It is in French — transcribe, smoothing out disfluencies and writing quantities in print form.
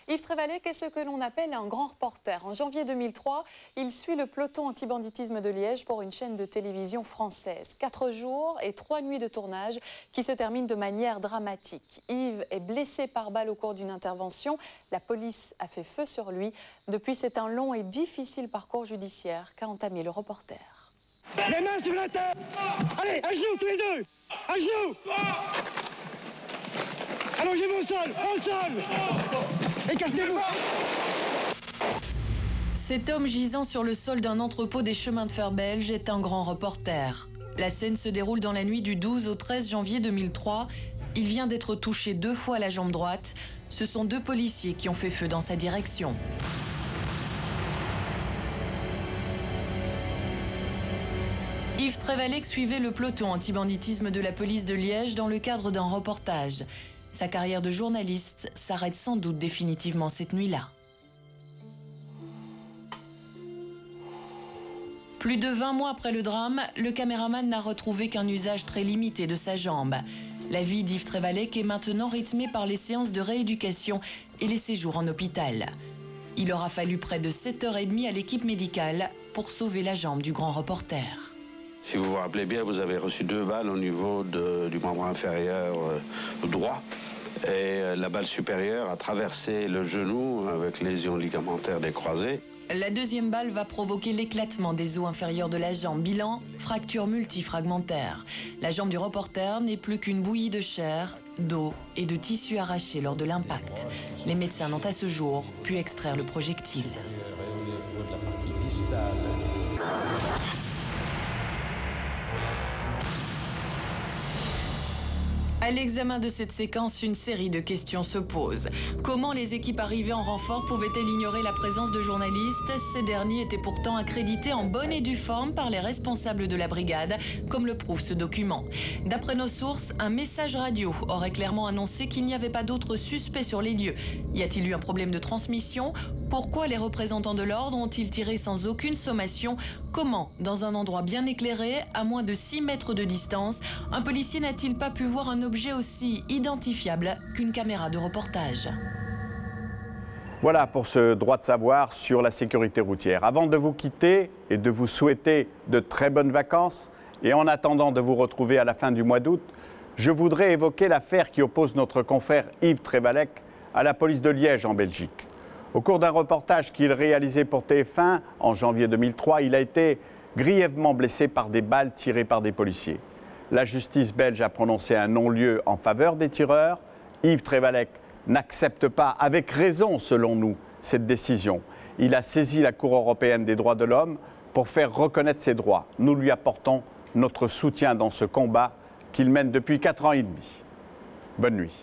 Yves Trévalec est ce que l'on appelle un grand reporter. En janvier 2003, il suit le peloton antibanditisme de Liège pour une chaîne de télévision française. 4 jours et 3 nuits de tournage qui se terminent de manière dramatique. Yves est blessé par balle au cours d'une intervention. La police a fait feu sur lui. Depuis, c'est un long et difficile parcours judiciaire qu'a entamé le reporter. Les mains sur la table. Allez, à genoux tous les deux. À genoux. Allongez-vous au sol. Au sol. Écartez-vous. Cet homme gisant sur le sol d'un entrepôt des chemins de fer belges est un grand reporter. La scène se déroule dans la nuit du 12 au 13 janvier 2003. Il vient d'être touché 2 fois à la jambe droite. Ce sont 2 policiers qui ont fait feu dans sa direction. Yves Trévalec suivait le peloton antibanditisme de la police de Liège dans le cadre d'un reportage. Sa carrière de journaliste s'arrête sans doute définitivement cette nuit-là. Plus de 20 mois après le drame, le caméraman n'a retrouvé qu'un usage très limité de sa jambe. La vie d'Yves Trévalec est maintenant rythmée par les séances de rééducation et les séjours en hôpital. Il aura fallu près de 7h30 à l'équipe médicale pour sauver la jambe du grand reporter. Si vous vous rappelez bien, vous avez reçu 2 balles au niveau du membre inférieur droit. Et la balle supérieure a traversé le genou avec lésion ligamentaire des croisés. La 2e balle va provoquer l'éclatement des os inférieurs de la jambe. Bilan, fracture multifragmentaire. La jambe du reporter n'est plus qu'une bouillie de chair, d'os et de tissus arrachés lors de l'impact. Les médecins n'ont à ce jour pu extraire le projectile. À l'examen de cette séquence, une série de questions se posent. Comment les équipes arrivées en renfort pouvaient-elles ignorer la présence de journalistes? Ces derniers étaient pourtant accrédités en bonne et due forme par les responsables de la brigade, comme le prouve ce document. D'après nos sources, un message radio aurait clairement annoncé qu'il n'y avait pas d'autres suspects sur les lieux. Y a-t-il eu un problème de transmission? Pourquoi les représentants de l'ordre ont-ils tiré sans aucune sommation? Comment, dans un endroit bien éclairé, à moins de 6 mètres de distance, un policier n'a-t-il pas pu voir un objet aussi identifiable qu'une caméra de reportage? Voilà pour ce droit de savoir sur la sécurité routière. Avant de vous quitter et de vous souhaiter de très bonnes vacances, et en attendant de vous retrouver à la fin du mois d'août, je voudrais évoquer l'affaire qui oppose notre confrère Yves Trévalec à la police de Liège en Belgique. Au cours d'un reportage qu'il réalisait pour TF1 en janvier 2003, il a été grièvement blessé par des balles tirées par des policiers. La justice belge a prononcé un non-lieu en faveur des tireurs. Yves Trévalec n'accepte pas, avec raison selon nous, cette décision. Il a saisi la Cour européenne des droits de l'homme pour faire reconnaître ses droits. Nous lui apportons notre soutien dans ce combat qu'il mène depuis 4 ans et demi. Bonne nuit.